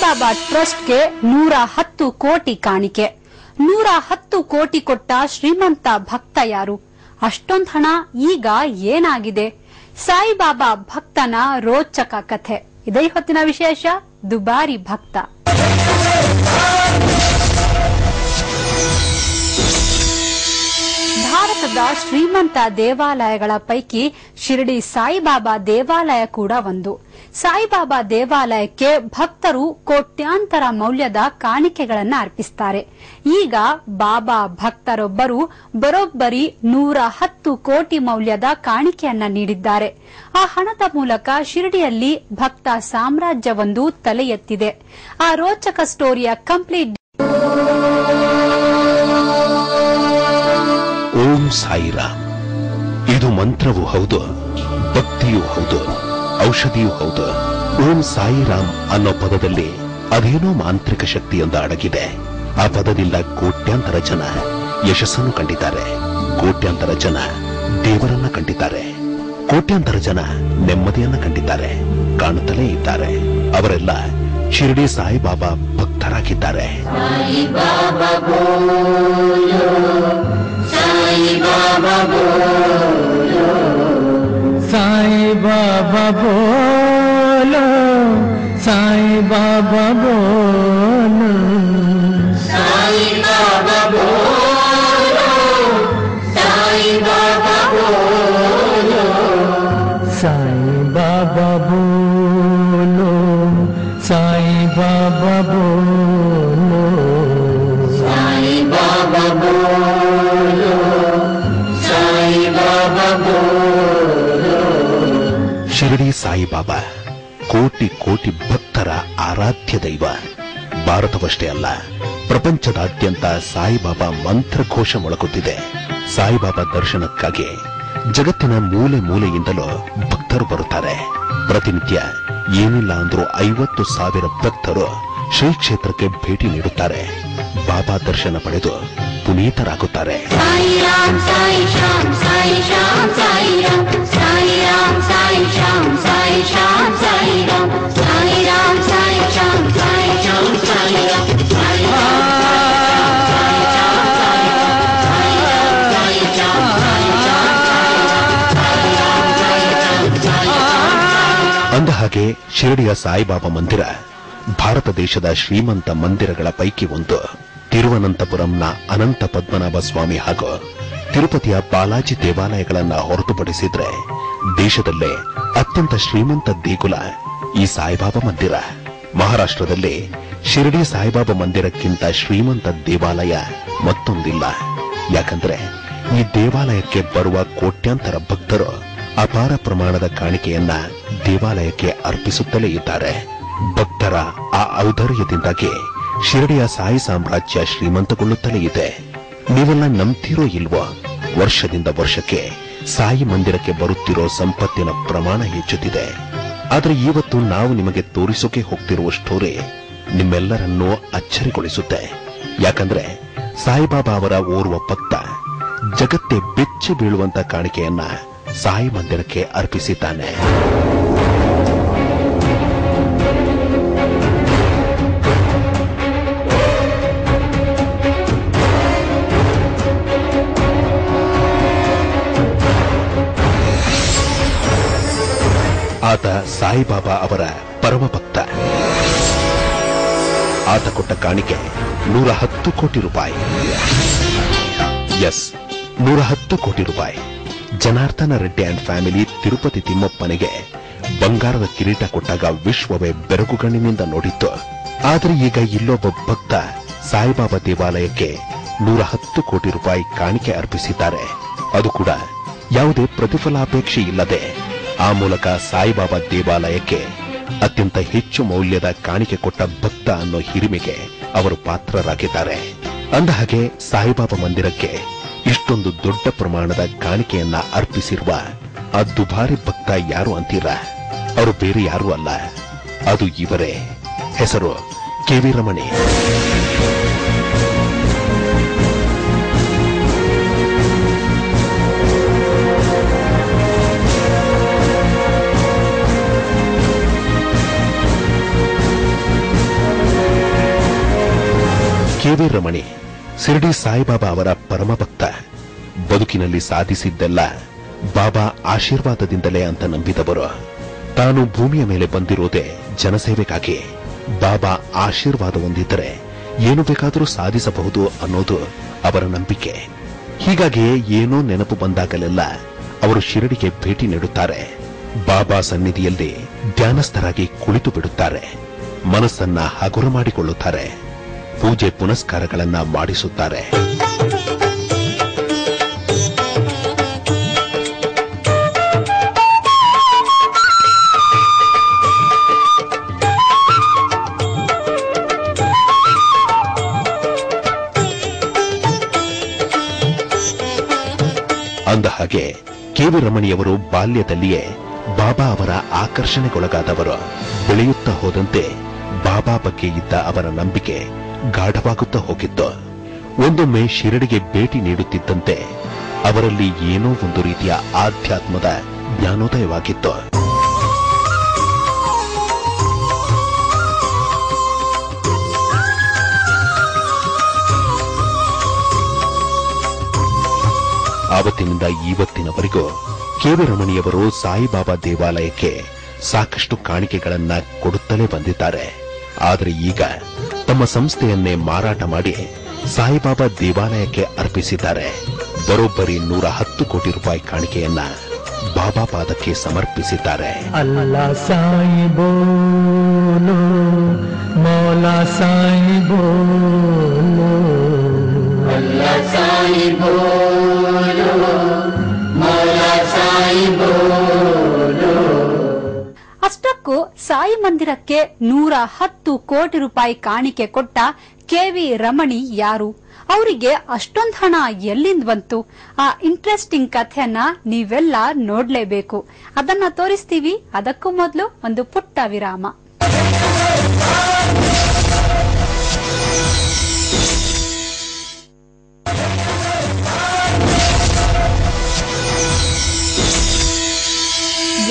ಸಾಯಿಬಾಬಾ ಟ್ರಸ್ಟ್ಗೆ 110 ಕೋಟಿ ಕಾಣಿಕೆ. 110 ಕೋಟಿ ಕೊಟ್ಟ ಶ್ರೀಮಂತ ಭಕ್ತ ಯಾರು? ಅಷ್ಟೊಂದು ಹಣ ಈಗ ಏನಾಗಿದೆ? ಸಾಯಿಬಾಬಾ ಭಕ್ತನ ರೋಚಕ ಕಥೆ ಇದೇ ಹೊತ್ತಿನ ವಿಶೇಷ. ದುಬಾರಿ ಭಕ್ತ. ಭಾರತದ ಶ್ರೀಮಂತ ದೇವಾಲಯಗಳ ಪೈಕಿ ಶಿರಡಿ ಸಾಯಿಬಾಬಾ ದೇವಾಲಯ ಕೂಡ ಒಂದು. ಸಾಯಿಬಾಬಾ ದೇವಾಲಯಕ್ಕೆ ಭಕ್ತರು ಕೋಟ್ಯಾಂತರ ಮೌಲ್ಯದ ಕಾಣಿಕೆಗಳನ್ನು ಅರ್ಪಿಸುತ್ತಾರೆ. ಈಗ ಬಾಬಾ ಭಕ್ತರೊಬ್ಬರು ಬರೋಬ್ಬರಿ 110 ಕೋಟಿ ಮೌಲ್ಯದ ಕಾಣಿಕೆಯನ್ನ ನೀಡಿದ್ದಾರೆ. ಆ ಹಣದ ಮೂಲಕ ಶಿರಡಿಯಲ್ಲಿ ಭಕ್ತ ಸಾಮ್ರಾಜ್ಯವೊಂದು ತಲೆ ಎತ್ತಿದೆ. ಆ ರೋಚಕ ಸ್ಟೋರಿಯ ಕಂಪ್ಲೀಟ್. ಓಂ ಸಾಯಿರಾಮ್. ಇದು ಮಂತ್ರವೂ ಹೌದು, ಭಕ್ತಿಯೂ ಹೌದು, ಔಷಧಿಯೂ ಹೌದು. ಓಂ ಸಾಯಿರಾಮ್ ಅನ್ನೋ ಪದದಲ್ಲಿ ಅದೇನೋ ಮಾಂತ್ರಿಕ ಶಕ್ತಿಯೊಂದು ಅಡಗಿದೆ. ಆ ಪದದಿಂದ ಕೋಟ್ಯಾಂತರ ಜನ ಯಶಸ್ಸನ್ನು ಕಂಡಿದ್ದಾರೆ, ಕೋಟ್ಯಾಂತರ ಜನ ದೇವರನ್ನ ಕಂಡಿದ್ದಾರೆ, ಕೋಟ್ಯಾಂತರ ಜನ ನೆಮ್ಮದಿಯನ್ನ ಕಂಡಿದ್ದಾರೆ, ಕಾಣುತ್ತಲೇ ಇದ್ದಾರೆ. ಅವರೆಲ್ಲ ಶಿರಡಿ ಸಾಯಿಬಾಬಾ ಭಕ್ತರಾಗಿದ್ದಾರೆ. ಸಾಯಿಬಾಬಾ ಬೋಲೋ, ಸಾಯಿಬಾಬಾ ಬೋಲೋ, ಸಾಯಿಬಾಬಾ ಬೋಲೋ, ಸಾಯಿಬಾಬಾ ಬೋಲೋ, ಸಾಯಿಬಾಬಾ ಬೋಲೋ, ಸಾಯಿಬಾಬಾ ಬೋಲೋ, ಸಾಯಿಬಾಬಾ ಬೋಲೋ, ಸಾಯಿಬಾಬಾ ಬೋಲೋ, ಸಾಯಿಬಾಬಾ ಬೋಲೋ, ಸಾಯಿಬಾಬಾ ಬೋಲೋ. ಶಿರಡಿ ಸಾಯಿಬಾಬಾ ಕೋಟಿ ಕೋಟಿ ಭಕ್ತರ ಆರಾಧ್ಯ ದೈವ. ಭಾರತವಷ್ಟೇ ಅಲ್ಲ, ಪ್ರಪಂಚದಾದ್ಯಂತ ಸಾಯಿಬಾಬಾ ಮಂತ್ರಘೋಷ ಮೊಳಗುತ್ತಿದೆ. ಸಾಯಿಬಾಬಾ ದರ್ಶನಕ್ಕಾಗಿ ಜಗತ್ತಿನ ಮೂಲೆ ಮೂಲೆಯಿಂದಲೂ ಭಕ್ತರು ಬರುತ್ತಾರೆ. ಪ್ರತಿನಿತ್ಯ ಏನಿಲ್ಲ ಅಂದ್ರೂ 50,000 ಭಕ್ತರು ಶ್ರೀ ಕ್ಷೇತ್ರಕ್ಕೆ ಭೇಟಿ ನೀಡುತ್ತಾರೆ. ಬಾಬಾ ದರ್ಶನ ಪಡೆದು ಪುನೀತರಾಗುತ್ತಾರೆ. ಸಾಯಿರಾಮ್ ಸಾಯಿ ಶ್ಯಾಮ್ ಸಾಯಿ ಶ್ಯಾಮ್ ಸಾಯಿರಾಮ್, ಸಾಯಿರಾಮ್ ಸಾಯಿ ಶ್ಯಾಮ್ ಸಾಯಿ ಶ್ಯಾಮ್ ಸಾಯಿರಾಮ್, ಸಾಯಿರಾಮ್ ಸಾಯಿ ಶ್ಯಾಮ್ ಸಾಯಿ ಶ್ಯಾಮ್ ಸಾಯಿರಾಮ್, ಅಂದ ಹಾಗೆ ಶಿರಡಿಯ ಸಾಯಿಬಾಬಾ ಮಂದಿರ ಭಾರತ ದೇಶದ ಶ್ರೀಮಂತ ಮಂದಿರಗಳ ಪೈಕಿ ಒಂದು. ತಿರುವನಂತಪುರಂನ ಅನಂತ ಪದ್ಮನಾಭ ಸ್ವಾಮಿ ಹಾಗೂ ತಿರುಪತಿಯ ಬಾಲಾಜಿ ದೇವಾಲಯಗಳನ್ನ ಹೊರತುಪಡಿಸಿದ್ರೆ ದೇಶದಲ್ಲೇ ಅತ್ಯಂತ ಶ್ರೀಮಂತ ದೇಗುಲ ಈ ಸಾಯಿಬಾಬಾ ಮಂದಿರ. ಮಹಾರಾಷ್ಟ್ರದಲ್ಲಿ ಶಿರಡಿ ಸಾಯಿಬಾಬಾ ಮಂದಿರಕ್ಕಿಂತ ಶ್ರೀಮಂತ ದೇವಾಲಯ ಮತ್ತೊಂದಿಲ್ಲ. ಯಾಕಂದ್ರೆ ಈ ದೇವಾಲಯಕ್ಕೆ ಬರುವ ಕೋಟ್ಯಾಂತರ ಭಕ್ತರು ಅಪಾರ ಪ್ರಮಾಣದ ಕಾಣಿಕೆಯನ್ನ ದೇವಾಲಯಕ್ಕೆ ಅರ್ಪಿಸುತ್ತಲೇ ಇದ್ದಾರೆ. ಭಕ್ತರ ಆ ಔದಾರ್ಯದಿಂದಾಗಿ ಶಿರಡಿಯ ಸಾಯಿ ಸಾಮ್ರಾಜ್ಯ ಶ್ರೀಮಂತಗೊಳ್ಳುತ್ತಲೇ ಇದೆ. ನೀವೆಲ್ಲ ನಂಬ್ತಿರೋ ಇಲ್ವೋ, ವರ್ಷದಿಂದ ವರ್ಷಕ್ಕೆ ಸಾಯಿ ಮಂದಿರಕ್ಕೆ ಬರುತ್ತಿರೋ ಸಂಪತ್ತಿನ ಪ್ರಮಾಣ ಹೆಚ್ಚುತ್ತಿದೆ. ಆದ್ರೆ ಇವತ್ತು ನಾವು ನಿಮಗೆ ತೋರಿಸೋಕೆ ಹೋಗ್ತಿರುವ ಸ್ಟೋರಿ ನಿಮ್ಮೆಲ್ಲರನ್ನೂ ಅಚ್ಚರಿಗೊಳಿಸುತ್ತೆ. ಯಾಕಂದ್ರೆ ಸಾಯಿಬಾಬಾ ಅವರ ಓರ್ವ ಭಕ್ತ ಜಗತ್ತೇ ಬೆಚ್ಚಿ ಬೀಳುವಂತ ಕಾಣಿಕೆಯನ್ನ ಸಾಯಿ ಮಂದಿರಕ್ಕೆ ಅರ್ಪಿಸಿದ್ದಾನೆ. ಆತ ಸಾಯಿಬಾಬಾ ಅವರ ಪರಮ ಭಕ್ತ. ಆತ ಕೊಟ್ಟ ಕಾಣಿಕೆ 110 ಕೋಟಿ ರೂಪಾಯಿ. ಎಸ್, 110 ಕೋಟಿ ರೂಪಾಯಿ. ಜನಾರ್ದನ ರೆಡ್ಡಿ ಅಂಡ್ ಫ್ಯಾಮಿಲಿ ತಿರುಪತಿ ತಿಮ್ಮಪ್ಪನಿಗೆ ಬಂಗಾರದ ಕಿರೀಟ ಕೊಟ್ಟಾಗ ವಿಶ್ವವೇ ಬೆರಗುಗಣ್ಣಿನಿಂದ ನೋಡಿತ್ತು. ಆದರೆ ಈಗ ಇಲ್ಲೊಬ್ಬ ಭಕ್ತ ಸಾಯಿಬಾಬಾ ದೇವಾಲಯಕ್ಕೆ 110 ಕೋಟಿ ರೂಪಾಯಿ ಕಾಣಿಕೆ ಅರ್ಪಿಸಿದ್ದಾರೆ. ಅದು ಕೂಡ ಯಾವುದೇ ಪ್ರತಿಫಲಾಪೇಕ್ಷೆ ಇಲ್ಲದೆ. ಆ ಮೂಲಕ ಸಾಯಿಬಾಬಾ ದೇವಾಲಯಕ್ಕೆ ಅತ್ಯಂತ ಹೆಚ್ಚು ಮೌಲ್ಯದ ಕಾಣಿಕೆ ಕೊಟ್ಟ ಭಕ್ತ ಅನ್ನೋ ಹಿರಿಮೆಗೆ ಅವರು ಪಾತ್ರರಾಗಿದ್ದಾರೆ. ಅಂದಹಾಗೆ ಸಾಯಿಬಾಬಾ ಮಂದಿರಕ್ಕೆ ಇಷ್ಟೊಂದು ದೊಡ್ಡ ಪ್ರಮಾಣದ ಕಾಣಿಕೆಯನ್ನ ಅರ್ಪಿಸಿರುವ ಆ ದುಬಾರಿ ಭಕ್ತ ಯಾರು ಅಂತೀರಾ? ಅವರು ಬೇರೆ ಯಾರೂ ಅಲ್ಲ, ಅದು ಇವರೇ. ಹೆಸರು ಕೆ.ವಿ. ರಮಣಿ. ಕೆ.ವಿ. ರಮಣಿ ಶಿರಡಿ ಸಾಯಿಬಾಬಾ ಅವರ ಪರಮಭಕ್ತ. ಬದುಕಿನಲ್ಲಿ ಸಾಧಿಸಿದ್ದೆಲ್ಲ ಬಾಬಾ ಆಶೀರ್ವಾದದಿಂದಲೇ ಅಂತ ನಂಬಿದವರು. ತಾನು ಭೂಮಿಯ ಮೇಲೆ ಬಂದಿರೋದೇ ಜನಸೇವೆಗಾಗಿ. ಬಾಬಾ ಆಶೀರ್ವಾದ ಹೊಂದಿದ್ದರೆ ಏನು ಬೇಕಾದರೂ ಸಾಧಿಸಬಹುದು ಅನ್ನೋದು ಅವರ ನಂಬಿಕೆ. ಹೀಗಾಗಿಯೇ ಏನೋ ನೆನಪು ಬಂದಾಗಲೆಲ್ಲ ಅವರು ಶಿರಡಿಗೆ ಭೇಟಿ ನೀಡುತ್ತಾರೆ. ಬಾಬಾ ಸನ್ನಿಧಿಯಲ್ಲಿ ಧ್ಯಾನಸ್ಥರಾಗಿ ಕುಳಿತು ಬಿಡುತ್ತಾರೆ. ಮನಸ್ಸನ್ನ ಹಗುರ ಮಾಡಿಕೊಳ್ಳುತ್ತಾರೆ. ಪೂಜೆ ಪುನಸ್ಕಾರಗಳನ್ನ ಮಾಡಿಸುತ್ತಾರೆ. ಅಂದಹಾಗೆ ಕೆ.ವಿ. ರಮಣಿಯವರು ಬಾಲ್ಯದಲ್ಲಿಯೇ ಬಾಬಾ ಅವರ ಆಕರ್ಷಣೆಗೊಳಗಾದವರು. ಬೆಳೆಯುತ್ತಾ ಹೋದಂತೆ ಬಾಬಾ ಬಗ್ಗೆ ಇದ್ದ ಅವರ ನಂಬಿಕೆ ಗಾಢವಾಗುತ್ತಾ ಹೋಗಿತ್ತು. ಒಂದೊಮ್ಮೆ ಶಿರಡಿಗೆ ಭೇಟಿ ನೀಡುತ್ತಿದ್ದಂತೆ ಅವರಲ್ಲಿ ಏನೋ ಒಂದು ರೀತಿಯ ಆಧ್ಯಾತ್ಮದ ಜ್ಞಾನೋದಯವಾಗಿತ್ತು. ಆವತ್ತಿನಿಂದ ಇವತ್ತಿನವರೆಗೂ ಕೆ.ವಿ. ರಮಣಿಯವರು ಸಾಯಿಬಾಬಾ ದೇವಾಲಯಕ್ಕೆ ಸಾಕಷ್ಟು ಕಾಣಿಕೆಗಳನ್ನ ಕೊಡುತ್ತಲೇ ಬಂದಿದ್ದಾರೆ. ಆದರೆ ಈಗ ತಮ್ಮ ಸಂಸ್ಥೆಯನ್ನೇ ಮಾರಾಟ ಮಾಡಿ ಸಾಯಿಬಾಬಾ ದೇವಾಲಯಕ್ಕೆ ಅರ್ಪಿಸಿದ್ದಾರೆ. ಬರೋಬ್ಬರಿ 110 ಕೋಟಿ ರೂಪಾಯಿ ಕಾಣಿಕೆಯನ್ನ ಬಾಬಾ ಪಾದಕ್ಕೆ ಸಮರ್ಪಿಸಿದ್ದಾರೆ. ಅಲ್ಲಾ ಸಾಯಿ ಬೋಲೋ, ಮೌಲಾ ಸಾಯಿ ಬೋಲೋ, ಅಲ್ಲಾ ಸಾಯಿ ಬೋಲೋ, ಮೌಲಾ ಸಾಯಿ ಬೋಲೋ. ಅಷ್ಟಕ್ಕೂ ಸಾಯಿ ಮಂದಿರಕ್ಕೆ 110 ಕೋಟಿ ರೂಪಾಯಿ ಕಾಣಿಕೆ ಕೊಟ್ಟ ಕೆ.ವಿ. ರಮಣಿ ಯಾರು? ಅವರಿಗೆ ಅಷ್ಟೊಂದು ಹಣ ಎಲ್ಲಿಂದ ಬಂತು? ಆ ಇಂಟ್ರೆಸ್ಟಿಂಗ್ ಕಥೆಯನ್ನ ನೀವೆಲ್ಲ ನೋಡ್ಲೇಬೇಕು. ಅದನ್ನ ತೋರಿಸ್ತೀವಿ. ಅದಕ್ಕೂ ಮೊದಲು ಒಂದು ಪುಟ್ಟ ವಿರಾಮ.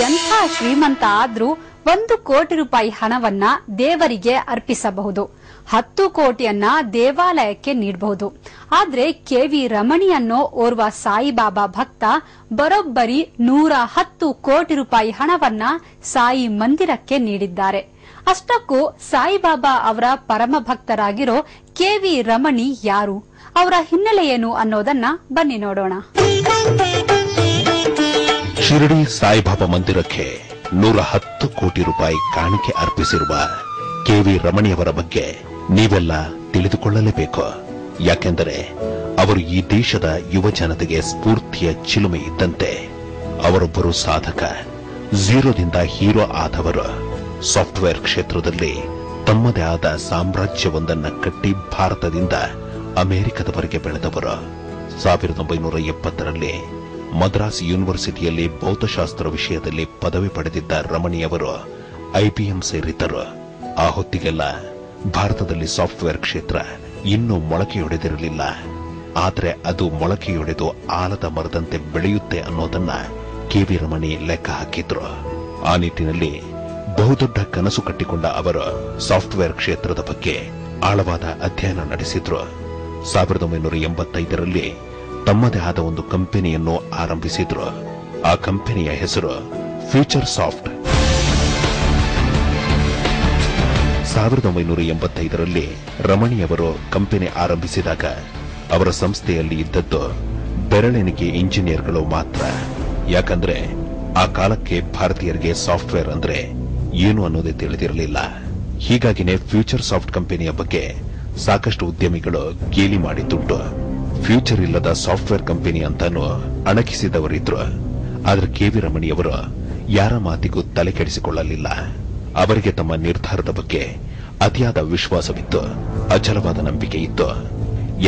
ಎಂಥ ಶ್ರೀಮಂತ ಆದ್ರೂ 1 ಕೋಟಿ ರೂಪಾಯಿ ಹಣವನ್ನ ದೇವರಿಗೆ ಅರ್ಪಿಸಬಹುದು. 10 ಕೋಟಿಯನ್ನ ದೇವಾಲಯಕ್ಕೆ ನೀಡಬಹುದು. ಆದ್ರೆ ಕೆ.ವಿ. ರಮಣಿ ಅನ್ನೋ ಓರ್ವ ಸಾಯಿಬಾಬಾ ಭಕ್ತ ಬರೋಬ್ಬರಿ 110 ಕೋಟಿ ರೂಪಾಯಿ ಹಣವನ್ನ ಸಾಯಿ ಮಂದಿರಕ್ಕೆ ನೀಡಿದ್ದಾರೆ. ಅಷ್ಟಕ್ಕೂ ಸಾಯಿಬಾಬಾ ಅವರ ಪರಮ ಭಕ್ತರಾಗಿರೋ ಕೆ.ವಿ. ರಮಣಿ ಯಾರು? ಅವರ ಹಿನ್ನೆಲೆ ಏನು ಅನ್ನೋದನ್ನ ಬನ್ನಿ ನೋಡೋಣ. ಶಿರಡಿ ಸಾಯಿಬಾಬಾ ಮಂದಿರಕ್ಕೆ 110 ಕೋಟಿ ರೂಪಾಯಿ ಕಾಣಿಕೆ ಅರ್ಪಿಸಿರುವ ಕೆ.ವಿ. ರಮಣಿಯವರ ಬಗ್ಗೆ ನೀವೆಲ್ಲ ತಿಳಿದುಕೊಳ್ಳಲೇಬೇಕು. ಯಾಕೆಂದರೆ ಅವರು ಈ ದೇಶದ ಯುವ ಜನತೆಗೆ ಸ್ಫೂರ್ತಿಯ ಚಿಲುಮೆ ಇದ್ದಂತೆ. ಅವರೊಬ್ಬರು ಸಾಧಕ. ಝೀರೋದಿಂದ ಹೀರೋ ಆದವರು. ಸಾಫ್ಟ್ವೇರ್ ಕ್ಷೇತ್ರದಲ್ಲಿ ತಮ್ಮದೇ ಆದ ಸಾಮ್ರಾಜ್ಯವೊಂದನ್ನು ಕಟ್ಟಿ ಭಾರತದಿಂದ ಅಮೆರಿಕದವರೆಗೆ ಬೆಳೆದವರು. 1970ರಲ್ಲಿ ಮದ್ರಾಸ್ ಯೂನಿವರ್ಸಿಟಿಯಲ್ಲಿ ಭೌತಶಾಸ್ತ್ರ ವಿಷಯದಲ್ಲಿ ಪದವಿ ಪಡೆದಿದ್ದ ರಮಣಿಯವರು ಐಬಿಎಂ ಸೇರಿದ್ದರು. ಆ ಹೊತ್ತಿಗೆಲ್ಲ ಭಾರತದಲ್ಲಿ ಸಾಫ್ಟ್ವೇರ್ ಕ್ಷೇತ್ರ ಇನ್ನೂ ಮೊಳಕೆಯೊಡೆದಿರಲಿಲ್ಲ. ಆದರೆ ಅದು ಮೊಳಕೆಯೊಡೆದು ಆಲದ ಮರದಂತೆ ಬೆಳೆಯುತ್ತೆ ಅನ್ನೋದನ್ನ ಕೆ.ವಿ. ರಮಣಿ ಲೆಕ್ಕ ಹಾಕಿದ್ರು. ಆ ನಿಟ್ಟಿನಲ್ಲಿ ಬಹುದೊಡ್ಡ ಕನಸು ಕಟ್ಟಿಕೊಂಡ ಅವರು ಸಾಫ್ಟ್ವೇರ್ ಕ್ಷೇತ್ರದ ಬಗ್ಗೆ ಆಳವಾದ ಅಧ್ಯಯನ ನಡೆಸಿದ್ರು. 1985ರಲ್ಲಿ ತಮ್ಮದೇ ಆದ ಒಂದು ಕಂಪನಿಯನ್ನು ಆರಂಭಿಸಿದ್ರು. ಆ ಕಂಪನಿಯ ಹೆಸರು ಫ್ಯೂಚರ್ ಸಾಫ್ಟ್. 1985ರಲ್ಲಿ ರಮಣಿಯವರು ಕಂಪನಿ ಆರಂಭಿಸಿದಾಗ ಅವರ ಸಂಸ್ಥೆಯಲ್ಲಿ ಇದ್ದದ್ದು ಬೆರಳೆಣಿಕೆ ಇಂಜಿನಿಯರ್ಗಳು ಮಾತ್ರ. ಯಾಕಂದ್ರೆ ಆ ಕಾಲಕ್ಕೆ ಭಾರತೀಯರಿಗೆ ಸಾಫ್ಟ್ವೇರ್ ಅಂದ್ರೆ ಏನು ಅನ್ನೋದೇ ತಿಳಿದಿರಲಿಲ್ಲ. ಹೀಗಾಗಿನೇ ಫ್ಯೂಚರ್ ಸಾಫ್ಟ್ ಕಂಪನಿಯ ಬಗ್ಗೆ ಸಾಕಷ್ಟು ಉದ್ಯಮಿಗಳು ಗೇಲಿ ಮಾಡಿದ್ದುಂಟು. ಫ್ಯೂಚರ್ ಇಲ್ಲದ ಸಾಫ್ಟ್ವೇರ್ ಕಂಪನಿ ಅಂತಾನು ಅಣಕಿಸಿದವರಿದ್ರು. ಆದರೆ ಕೆ.ವಿ. ರಮಣಿಯವರು ಯಾರ ಮಾತಿಗೂ ತಲೆ ಕೆಡಿಸಿಕೊಳ್ಳಲಿಲ್ಲ. ಅವರಿಗೆ ತಮ್ಮ ನಿರ್ಧಾರದ ಬಗ್ಗೆ ಅತಿಯಾದ ವಿಶ್ವಾಸವಿತ್ತು, ಅಚಲವಾದ ನಂಬಿಕೆ ಇತ್ತು.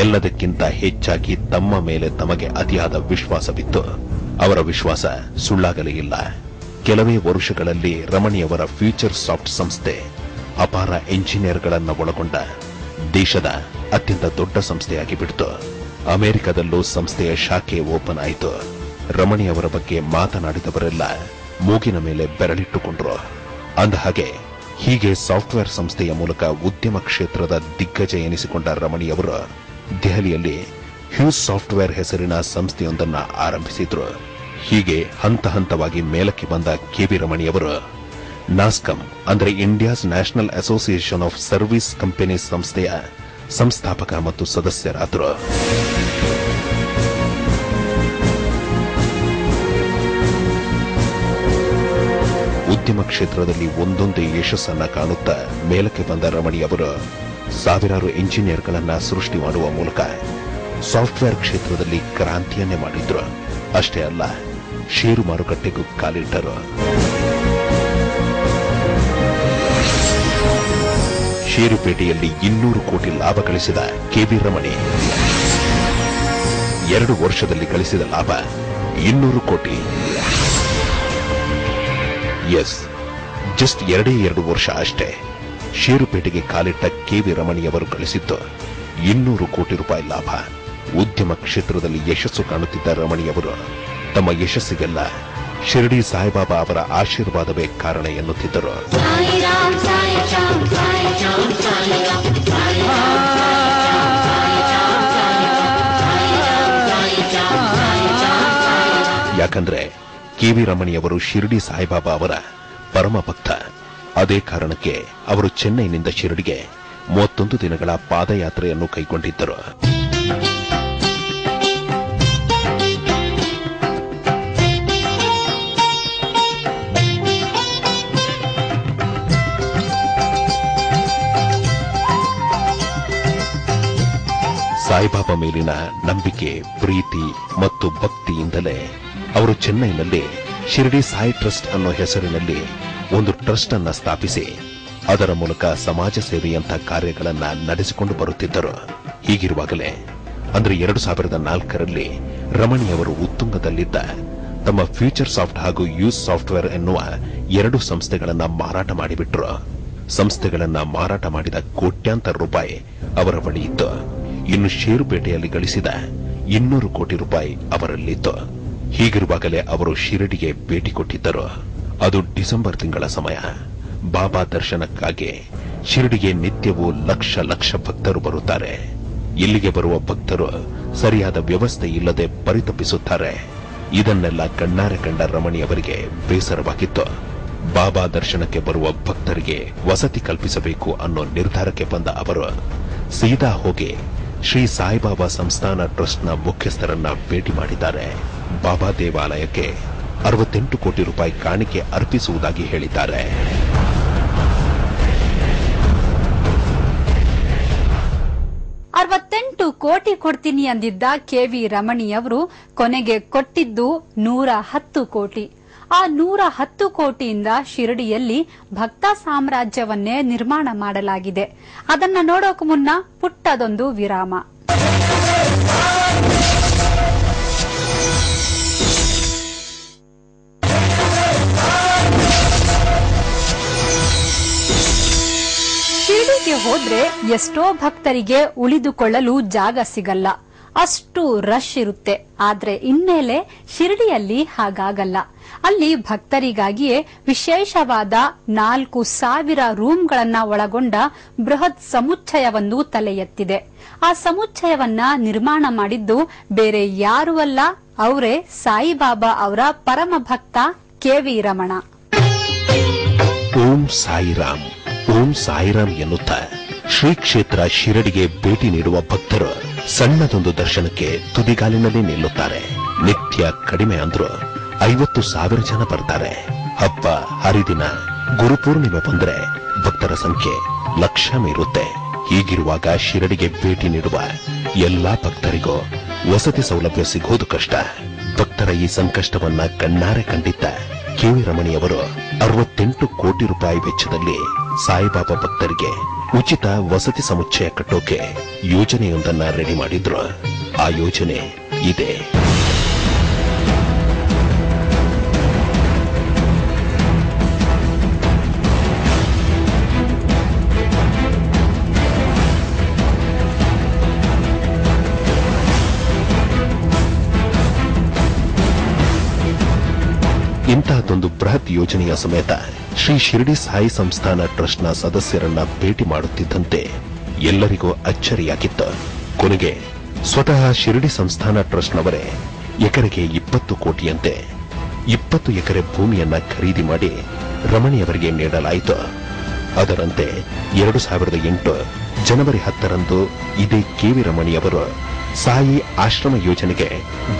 ಎಲ್ಲದಕ್ಕಿಂತ ಹೆಚ್ಚಾಗಿ ತಮ್ಮ ಮೇಲೆ ತಮಗೆ ಅತಿಯಾದ ವಿಶ್ವಾಸವಿತ್ತು. ಅವರ ವಿಶ್ವಾಸ ಸುಳ್ಳಾಗಲೇ ಇಲ್ಲ. ಕೆಲವೇ ವರುಷಗಳಲ್ಲಿ ರಮಣಿಯವರ ಫ್ಯೂಚರ್ ಸಾಫ್ಟ್ ಸಂಸ್ಥೆ ಅಪಾರ ಎಂಜಿನಿಯರ್ಗಳನ್ನು ಒಳಗೊಂಡ ದೇಶದ ಅತ್ಯಂತ ದೊಡ್ಡ ಸಂಸ್ಥೆಯಾಗಿ ಬಿಡ್ತು. ಅಮೆರಿಕದಲ್ಲೂ ಸಂಸ್ಥೆಯ ಶಾಖೆ ಓಪನ್ ಆಯಿತು. ರಮಣಿಯವರ ಬಗ್ಗೆ ಮಾತನಾಡಿದವರೆಲ್ಲ ಮೂಗಿನ ಮೇಲೆ ಬೆರಳಿಟ್ಟುಕೊಂಡ್ರು. ಅಂದಹಾಗೆ ಹೀಗೆ ಸಾಫ್ಟ್ವೇರ್ ಸಂಸ್ಥೆಯ ಮೂಲಕ ಉದ್ಯಮ ಕ್ಷೇತ್ರದ ದಿಗ್ಗಜ ಎನಿಸಿಕೊಂಡ ರಮಣಿಯವರು ದೆಹಲಿಯಲ್ಲಿ ಹ್ಯೂಸ್ ಸಾಫ್ಟ್ವೇರ್ ಹೆಸರಿನ ಸಂಸ್ಥೆಯೊಂದನ್ನು ಆರಂಭಿಸಿದ್ರು. ಹೀಗೆ ಹಂತ ಹಂತವಾಗಿ ಮೇಲಕ್ಕೆ ಬಂದ ಕೆವಿ ರಮಣಿಯವರು ನಾಸ್ಕಂ ಅಂದರೆ India's national association of service companies ಸಂಸ್ಥೆಯ ಸಂಸ್ಥಾಪಕ ಮತ್ತು ಸದಸ್ಯರಾದರು. ಉದ್ಯಮ ಕ್ಷೇತ್ರದಲ್ಲಿ ಒಂದೊಂದೇ ಯಶಸ್ಸನ್ನ ಕಾಣುತ್ತಾ ಮೇಲಕ್ಕೆ ಬಂದ ರಮಣಿಯವರು ಸಾವಿರಾರು ಇಂಜಿನಿಯರ್ಗಳನ್ನ ಸೃಷ್ಟಿ ಮಾಡುವ ಮೂಲಕ ಸಾಫ್ಟ್ವೇರ್ ಕ್ಷೇತ್ರದಲ್ಲಿ ಕ್ರಾಂತಿಯನ್ನೇ ಮಾಡಿದ್ರು. ಅಷ್ಟೇ ಅಲ್ಲ, ಷೇರು ಮಾರುಕಟ್ಟೆಗೂ ಕಾಲಿಟ್ಟರು. ಷೇರುಪೇಟೆಯಲ್ಲಿ 200 ಕೋಟಿ ಲಾಭ ಗಳಿಸಿದ ಕೆವಿ ರಮಣಿ 2 ವರ್ಷದಲ್ಲಿ ಗಳಿಸಿದ ಲಾಭ 200 ಕೋಟಿ. ಎಸ್, ಜಸ್ಟ್ 2 ವರ್ಷ ಅಷ್ಟೇ ಷೇರುಪೇಟೆಗೆ ಕಾಲಿಟ್ಟ ಕೆವಿ ರಮಣಿಯವರು ಗಳಿಸಿದ್ದು 200 ಕೋಟಿ ರೂಪಾಯಿ ಲಾಭ. ಉದ್ಯಮ ಕ್ಷೇತ್ರದಲ್ಲಿ ಯಶಸ್ಸು ಕಾಣುತ್ತಿದ್ದ ರಮಣಿಯವರು ತಮ್ಮ ಯಶಸ್ಸಿಗೆಲ್ಲ ಶಿರಡಿ ಸಾಯಿಬಾಬಾ ಅವರ ಆಶೀರ್ವಾದವೇ ಕಾರಣ ಎನ್ನುತ್ತಿದ್ದರು. ಯಾಕಂದ್ರೆ ಕೆವಿ ರಮಣಿಯವರು ಶಿರಡಿ ಸಾಯಿಬಾಬಾ ಅವರ ಪರಮ ಭಕ್ತ. ಅದೇ ಕಾರಣಕ್ಕೆ ಅವರು ಚೆನ್ನೈನಿಂದ ಶಿರಡಿಗೆ 31 ದಿನಗಳ ಪಾದಯಾತ್ರೆಯನ್ನು ಕೈಗೊಂಡಿದ್ದರು. ಸಾಯಿಬಾಬಾ ಮೇಲಿನ ನಂಬಿಕೆ, ಪ್ರೀತಿ ಮತ್ತು ಭಕ್ತಿಯಿಂದಲೇ ಅವರು ಚೆನ್ನೈನಲ್ಲಿ ಶಿರಡಿ ಸಾಯಿ ಟ್ರಸ್ಟ್ ಅನ್ನೋ ಹೆಸರಿನಲ್ಲಿ ಒಂದು ಟ್ರಸ್ಟ್ ಅನ್ನ ಸ್ಥಾಪಿಸಿ ಅದರ ಮೂಲಕ ಸಮಾಜ ಸೇವೆಯಂಥ ಕಾರ್ಯಗಳನ್ನ ನಡೆಸಿಕೊಂಡು ಬರುತ್ತಿದ್ದರು. ಹೀಗಿರುವಾಗಲೇ ಅಂದ್ರೆ 2004ರಲ್ಲಿ ರಮಣಿಯವರು ಉತ್ತುಂಗದಲ್ಲಿದ್ದ ತಮ್ಮ ಫ್ಯೂಚರ್ ಸಾಫ್ಟ್ ಹಾಗೂ ಯೂಸ್ ಸಾಫ್ಟ್ವೇರ್ ಎನ್ನುವ 2 ಸಂಸ್ಥೆಗಳನ್ನ ಮಾರಾಟ ಮಾಡಿಬಿಟ್ರು. ಸಂಸ್ಥೆಗಳನ್ನ ಮಾರಾಟ ಮಾಡಿದ ಕೋಟ್ಯಾಂತರ ರೂಪಾಯಿ ಅವರ ಬಳಿ ಇತ್ತು. ಇನ್ನು ಷೇರುಪೇಟೆಯಲ್ಲಿ ಗಳಿಸಿದ 200 ಕೋಟಿ ರೂಪಾಯಿ ಅವರಲ್ಲಿತ್ತು. ಹೀಗಿರುವಾಗಲೇ ಅವರು ಶಿರಡಿಗೆ ಭೇಟಿ ಕೊಟ್ಟಿದ್ದರು. ಅದು ಡಿಸೆಂಬರ್ ತಿಂಗಳ ಸಮಯ. ಬಾಬಾ ದರ್ಶನಕ್ಕಾಗಿ ಶಿರಡಿಗೆ ನಿತ್ಯವೂ ಲಕ್ಷ ಭಕ್ತರು ಬರುತ್ತಾರೆ. ಇಲ್ಲಿಗೆ ಬರುವ ಭಕ್ತರು ಸರಿಯಾದ ವ್ಯವಸ್ಥೆ ಇಲ್ಲದೆ ಪರಿತಪಿಸುತ್ತಾರೆ. ಇದನ್ನೆಲ್ಲ ಕಣ್ಣಾರೆ ಕಂಡ ರಮಣಿಯವರಿಗೆ ಬೇಸರವಾಗಿತ್ತು. ಬಾಬಾ ದರ್ಶನಕ್ಕೆ ಬರುವ ಭಕ್ತರಿಗೆ ವಸತಿ ಕಲ್ಪಿಸಬೇಕು ಅನ್ನೋ ನಿರ್ಧಾರಕ್ಕೆ ಬಂದ ಅವರು ಸೀದಾ ಹೋಗಿ ಶ್ರೀ ಸಾಯಿಬಾಬಾ ಸಂಸ್ಥಾನ ಟ್ರಸ್ಟ್ನ ಮುಖ್ಯಸ್ಥರನ್ನ ಭೇಟಿ ಮಾಡಿದ್ದಾರೆ. ಬಾಬಾ ದೇವಾಲಯಕ್ಕೆ 68 ಕೋಟಿ ರೂಪಾಯಿ ಕಾಣಿಕೆ ಅರ್ಪಿಸುವುದಾಗಿ ಹೇಳಿದ್ದಾರೆ. ಕೋಟಿ ಕೊಡ್ತೀನಿ ಅಂದಿದ್ದ ಕೆವಿ ರಮಣಿಯವರು ಕೊನೆಗೆ ಕೊಟ್ಟಿದ್ದು 110 ಕೋಟಿ. ಆ 110 ಕೋಟಿಯಿಂದ ಶಿರಡಿಯಲ್ಲಿ ಭಕ್ತ ಸಾಮ್ರಾಜ್ಯವನ್ನೇ ನಿರ್ಮಾಣ ಮಾಡಲಾಗಿದೆ. ಅದನ್ನ ನೋಡೋಕೆ ಮುನ್ನ ಪುಟ್ಟದೊಂದು ವಿರಾಮ. ಶಿರಡಿಗೆ ಹೋದ್ರೆ ಎಷ್ಟೋ ಭಕ್ತರಿಗೆ ಉಳಿದುಕೊಳ್ಳಲು ಜಾಗ ಸಿಗಲ್ಲ, ಅಷ್ಟು ರಶ್ ಇರುತ್ತೆ. ಆದ್ರೆ ಇನ್ಮೇಲೆ ಶಿರಡಿಯಲ್ಲಿ ಹಾಗಾಗಲ್ಲ. ಅಲ್ಲಿ ಭಕ್ತರಿಗಾಗಿಯೇ ವಿಶೇಷವಾದ 4,000 ರೂಂಗಳನ್ನ ಒಳಗೊಂಡ ಬೃಹತ್ ಸಮುಚ್ಚಯವೊಂದು ತಲೆ ಎತ್ತಿದೆ. ಆ ಸಮುಚ್ಚಯವನ್ನ ನಿರ್ಮಾಣ ಮಾಡಿದ್ದು ಬೇರೆ ಯಾರೂ ಅಲ್ಲ, ಅವರೇ ಸಾಯಿಬಾಬಾ ಅವರ ಪರಮ ಭಕ್ತ ಕೆವಿ ರಮಣ. ಓಂ ಸಾಯಿರಾಮ್, ಓಂ ಸಾಯಿರಾಮ್ ಎನ್ನುತ್ತಾ ಶ್ರೀ ಕ್ಷೇತ್ರ ಶಿರಡಿಗೆ ಭೇಟಿ ನೀಡುವ ಭಕ್ತರು ಸಣ್ಣದೊಂದು ದರ್ಶನಕ್ಕೆ ತುದಿಗಾಲಿನಲ್ಲಿ ನಿಲ್ಲುತ್ತಾರೆ. ನಿತ್ಯ ಕಡಿಮೆ ಅಂದ್ರೂ 50,000 ಜನ ಬರ್ತಾರೆ. ಹಬ್ಬ ಹರಿದಿನ ಗುರುಪೂರ್ಣಿಮೆ ಬಂದ್ರೆ ಭಕ್ತರ ಸಂಖ್ಯೆ ಲಕ್ಷ ಮೀರುತ್ತೆ. ಹೀಗಿರುವಾಗ ಶಿರಡಿಗೆ ಭೇಟಿ ನೀಡುವ ಎಲ್ಲಾ ಭಕ್ತರಿಗೂ ವಸತಿ ಸೌಲಭ್ಯ ಸಿಗೋದು ಕಷ್ಟ. ಭಕ್ತರ ಈ ಸಂಕಷ್ಟವನ್ನ ಕಣ್ಣಾರೆ ಕಂಡಿದ್ದ ಕೆವಿ ರಮಣಿಯವರು 68 ಕೋಟಿ ರೂಪಾಯಿ ವೆಚ್ಚದಲ್ಲಿ ಸಾಯಿಬಾಬಾ ಭಕ್ತರಿಗೆ ಉಚಿತ ವಸತಿ ಸಮುಚ್ಚಯ ಕಟ್ಟೋಕೆ ಯೋಜನೆಯೊಂದನ್ನ ರೆಡಿ ಮಾಡಿದ್ರು. ಆ ಯೋಜನೆ ಇದೆ. ಇಂತಹದೊಂದು ಬೃಹತ್ ಯೋಜನೆಯ ಸಮೇತ ಶ್ರೀ ಶಿರಡಿ ಸಾಯಿ ಸಂಸ್ಥಾನ ಟ್ರಸ್ಟ್ನ ಸದಸ್ಯರನ್ನ ಭೇಟಿ ಮಾಡುತ್ತಿದ್ದಂತೆ ಎಲ್ಲರಿಗೂ ಅಚ್ಚರಿಯಾಗಿತ್ತು. ಕೊನೆಗೆ ಸ್ವತಃ ಶಿರಡಿ ಸಂಸ್ಥಾನ ಟ್ರಸ್ಟ್ನವರೇ ಎಕರೆಗೆ 20 ಕೋಟಿಯಂತೆ 20 ಎಕರೆ ಭೂಮಿಯನ್ನ ಖರೀದಿ ಮಾಡಿ ರಮಣಿಯವರಿಗೆ ನೀಡಲಾಯಿತು. ಅದರಂತೆ 2008 ಜನವರಿ 10ರಂದು ಇದೇ ಕೆವಿ ರಮಣಿಯವರು ಸಾಯಿ ಆಶ್ರಮ ಯೋಜನೆಗೆ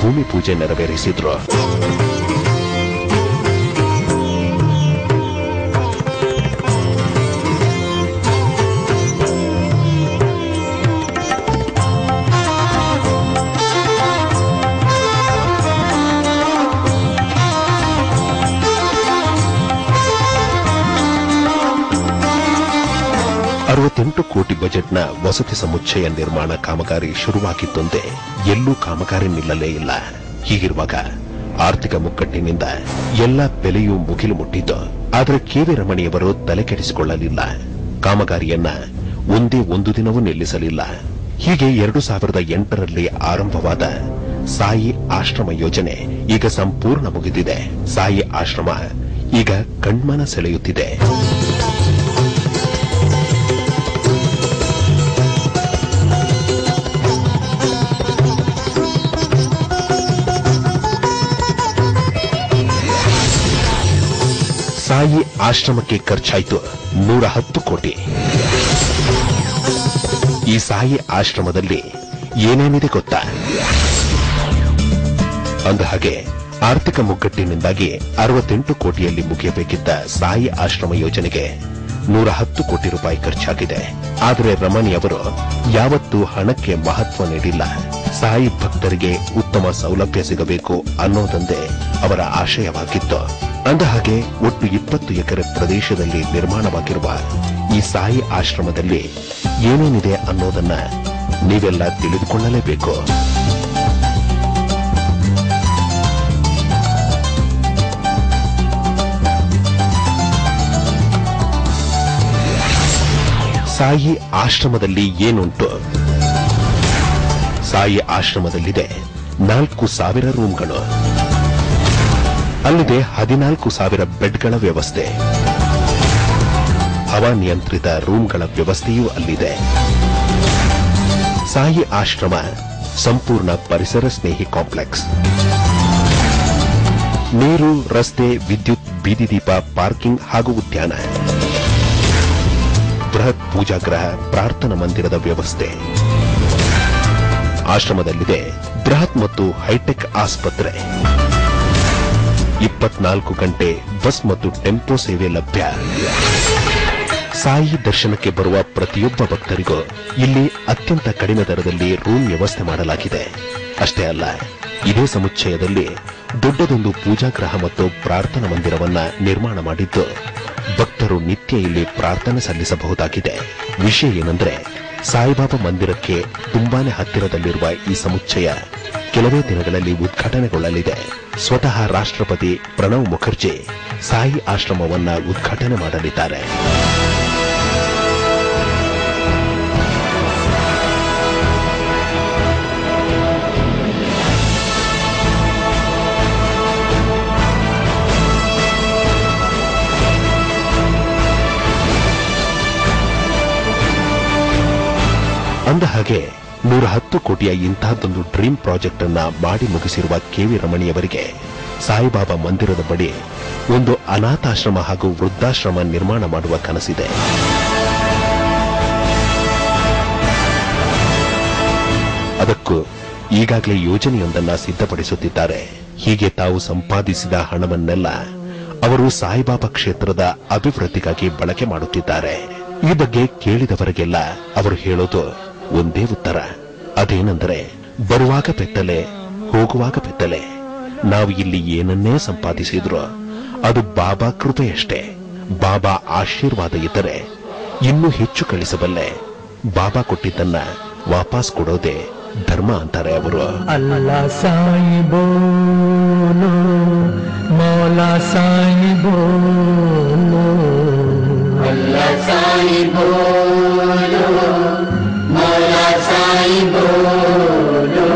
ಭೂಮಿ ಪೂಜೆ ನೆರವೇರಿಸಿದ್ರು. $68 ಕೋಟಿ ಬಜೆಟ್ನ ವಸತಿ ಸಮುಚ್ಚಯ ನಿರ್ಮಾಣ ಕಾಮಗಾರಿ ಶುರುವಾಗಿದ್ದಂತೆ ಎಲ್ಲೂ ಕಾಮಗಾರಿ ನಿಲ್ಲಲೇ ಇಲ್ಲ. ಹೀಗಿರುವಾಗ ಆರ್ಥಿಕ ಮುಕ್ಕಟ್ಟಿನಿಂದ ಎಲ್ಲ ಬೆಲೆಯೂ ಮುಗಿಲು ಮುಟ್ಟಿದ್ದು. ಆದರೆ ಕೆವಿ ರಮಣಿಯವರು ತಲೆಕೆಡಿಸಿಕೊಳ್ಳಲಿಲ್ಲ. ಕಾಮಗಾರಿಯನ್ನ ಒಂದೇ ಒಂದು ದಿನವೂ ನಿಲ್ಲಿಸಲಿಲ್ಲ. ಹೀಗೆ 2008ರಲ್ಲಿ ಆರಂಭವಾದ ಸಾಯಿ ಆಶ್ರಮ ಯೋಜನೆ ಈಗ ಸಂಪೂರ್ಣ ಮುಗಿದಿದೆ. ಸಾಯಿ ಆಶ್ರಮ ಈಗ ಕಣ್ಮನ ಸೆಳೆಯುತ್ತಿದೆ. ಸಾಯಿ ಆಶ್ರಮಕ್ಕೆ ಖರ್ಚಾಯಿತು 110 ಕೋಟಿ. ಈ ಸಾಯಿ ಆಶ್ರಮದಲ್ಲಿ ಏನೇನಿದೆ ಗೊತ್ತಾ? ಅಂದಹಾಗೆ ಆರ್ಥಿಕ ಮುಗ್ಗಟ್ಟಿನಿಂದಾಗಿ 68 ಕೋಟಿಯಲ್ಲಿ ಮುಗಿಯಬೇಕಿದ್ದ ಸಾಯಿ ಆಶ್ರಮ ಯೋಜನೆಗೆ 110 ಕೋಟಿ ರೂಪಾಯಿ ಖರ್ಚಾಗಿದೆ. ಆದರೆ ರಮಣಿಯವರು ಯಾವತ್ತೂ ಹಣಕ್ಕೆ ಮಹತ್ವ ನೀಡಿಲ್ಲ. ಸಾಯಿ ಭಕ್ತರಿಗೆ ಉತ್ತಮ ಸೌಲಭ್ಯ ಸಿಗಬೇಕು ಅನ್ನೋದೊಂದೇ ಅವರ ಆಶಯವಾಗಿತ್ತು. ಅಂದಹಾಗೆ ಒಟ್ಟು 20 ಎಕರೆ ಪ್ರದೇಶದಲ್ಲಿ ನಿರ್ಮಾಣವಾಗಿರುವ ಈ ಸಾಯಿ ಆಶ್ರಮದಲ್ಲಿ ಏನೇನಿದೆ ಅನ್ನೋದನ್ನ ನೀವೆಲ್ಲ ತಿಳಿದುಕೊಳ್ಳಲೇಬೇಕು. ಸಾಯಿ ಆಶ್ರಮದಲ್ಲಿ ಏನುಂಟು? ಸಾಯಿ ಆಶ್ರಮದಲ್ಲಿದೆ 4,000 ರೂಮ್ಗಳು. ಅಲ್ಲದೆ 14,000 ಬೆಡ್ಗಳ ವ್ಯವಸ್ಥೆ, ಹವಾನಿಯಂತ್ರಿತ ರೂಮ್ಗಳ ವ್ಯವಸ್ಥೆಯೂ ಅಲ್ಲಿದೆ. ಸಾಯಿ ಆಶ್ರಮ ಸಂಪೂರ್ಣ ಪರಿಸರ ಸ್ನೇಹಿ ಕಾಂಪ್ಲೆಕ್ಸ್. ನೀರು, ರಸ್ತೆ, ವಿದ್ಯುತ್, ಬೀದಿ ದೀಪ, ಪಾರ್ಕಿಂಗ್ ಹಾಗೂ ಉದ್ಯಾನ, ಬೃಹತ್ ಪೂಜಾಗೃಹ, ಪ್ರಾರ್ಥನಾ ಮಂದಿರದ ವ್ಯವಸ್ಥೆ. ಆಶ್ರಮದಲ್ಲಿದೆ ಬೃಹತ್ ಮತ್ತು ಹೈಟೆಕ್ ಆಸ್ಪತ್ರೆ. 24 ಗಂಟೆ ಬಸ್ ಮತ್ತು ಟೆಂಪೋ ಸೇವೆ ಲಭ್ಯ. ಸಾಯಿ ದರ್ಶನಕ್ಕೆ ಬರುವ ಪ್ರತಿಯೊಬ್ಬ ಭಕ್ತರಿಗೂ ಇಲ್ಲಿ ಅತ್ಯಂತ ಕಡಿಮೆ ದರದಲ್ಲಿ ರೂಮ್ ವ್ಯವಸ್ಥೆ ಮಾಡಲಾಗಿದೆ. ಅಷ್ಟೇ ಅಲ್ಲ, ಇದೇ ಸಮುಚ್ಚಯದಲ್ಲಿ ದೊಡ್ಡದೊಂದು ಪೂಜಾಗೃಹ ಮತ್ತು ಪ್ರಾರ್ಥನಾ ಮಂದಿರವನ್ನ ನಿರ್ಮಾಣ ಮಾಡಿದ್ದು ಭಕ್ತರು ನಿತ್ಯ ಇಲ್ಲಿ ಪ್ರಾರ್ಥನೆ ಸಲ್ಲಿಸಬಹುದಾಗಿದೆ. ವಿಷಯ ಏನೆಂದರೆ, ಸಾಯಿಬಾಬಾ ಮಂದಿರಕ್ಕೆ ತುಂಬಾನೇ ಹತ್ತಿರದಲ್ಲಿರುವ ಈ ಸಮುಚ್ಚಯ ಕೆಲವೇ ದಿನಗಳಲ್ಲಿ ಉದ್ಘಾಟನೆಗೊಳ್ಳಲಿದೆ. ಸ್ವತಃ ರಾಷ್ಟ್ರಪತಿ ಪ್ರಣವ್ ಮುಖರ್ಜಿ ಸಾಯಿ ಆಶ್ರಮವನ್ನ ಉದ್ಘಾಟನೆ ಮಾಡಲಿದ್ದಾರೆ. ಅಂದಹಾಗೆ 110 ಕೋಟಿಯ ಇಂತಹದ್ದೊಂದು ಡ್ರೀಮ್ ಪ್ರಾಜೆಕ್ಟ್ ಅನ್ನ ಮಾಡಿ ಮುಗಿಸಿರುವ ಕೆವಿ ರಮಣಿಯವರಿಗೆ ಸಾಯಿಬಾಬಾ ಮಂದಿರದ ಬಳಿ ಒಂದು ಅನಾಥಾಶ್ರಮ ಹಾಗೂ ವೃದ್ಧಾಶ್ರಮ ನಿರ್ಮಾಣ ಮಾಡುವ ಕನಸಿದೆ. ಅದಕ್ಕೂ ಈಗಾಗಲೇ ಯೋಜನೆಯೊಂದನ್ನು ಸಿದ್ಧಪಡಿಸುತ್ತಿದ್ದಾರೆ. ಹೀಗೆ ತಾವು ಸಂಪಾದಿಸಿದ ಹಣವನ್ನೆಲ್ಲ ಅವರು ಸಾಯಿಬಾಬಾ ಕ್ಷೇತ್ರದ ಅಭಿವೃದ್ಧಿಗಾಗಿ ಬಳಕೆ ಮಾಡುತ್ತಿದ್ದಾರೆ. ಈ ಬಗ್ಗೆ ಕೇಳಿದವರಿಗೆಲ್ಲ ಅವರು ಹೇಳೋದು ಒಂದೇ ಉತ್ತರ. ಅದೇನೆಂದರೆ, ಬರುವಾಗ ಬೆತ್ತಲೆ, ಹೋಗುವಾಗ ಬೆತ್ತಲೆ. ನಾವು ಇಲ್ಲಿ ಏನನ್ನೇ ಸಂಪಾದಿಸಿದ್ರು ಅದು ಬಾಬಾ ಕೃಪೆಯಷ್ಟೇ. ಬಾಬಾ ಆಶೀರ್ವಾದ ಇದ್ದರೆ ಇನ್ನೂ ಹೆಚ್ಚು ಕಳಿಸಬಲ್ಲೆ. ಬಾಬಾ ಕೊಟ್ಟಿದ್ದನ್ನ ವಾಪಸ್ ಕೊಡೋದೇ ಧರ್ಮ ಅಂತಾರೆ ಅವರು. ಅಲ್ಲಾ ಸಾಯಿ ಬೋಲೋ, ಮೌಲಾ ಸಾಯಿ ಬೋಲೋ, अल्लाह साई बोलो, मौला साई बोलो.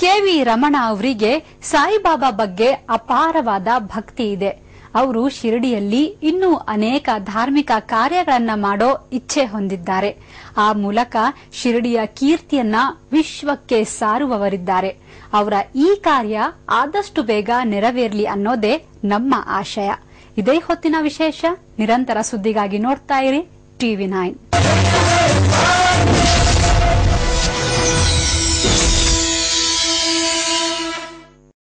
ಕೆವಿ ರಮಣ ಅವರಿಗೆ ಸಾಯಿಬಾಬಾ ಬಗ್ಗೆ ಅಪಾರವಾದ ಭಕ್ತಿ ಇದೆ. ಅವರು ಶಿರಡಿಯಲ್ಲಿ ಇನ್ನೂ ಅನೇಕ ಧಾರ್ಮಿಕ ಕಾರ್ಯಗಳನ್ನ ಮಾಡೋ ಇಚ್ಛೆ ಹೊಂದಿದ್ದಾರೆ. ಆ ಮೂಲಕ ಶಿರಡಿಯ ಕೀರ್ತಿಯನ್ನ ವಿಶ್ವಕ್ಕೆ ಸಾರುವವರಿದ್ದಾರೆ. ಅವರ ಈ ಕಾರ್ಯ ಆದಷ್ಟು ಬೇಗ ನೆರವೇರಲಿ ಅನ್ನೋದೇ ನಮ್ಮ ಆಶಯ. ಇದೇ ಹೊತ್ತಿನ ವಿಶೇಷ. ನಿರಂತರ ಸುದ್ದಿಗಾಗಿ ನೋಡ್ತಾ ಇರಿ TV9.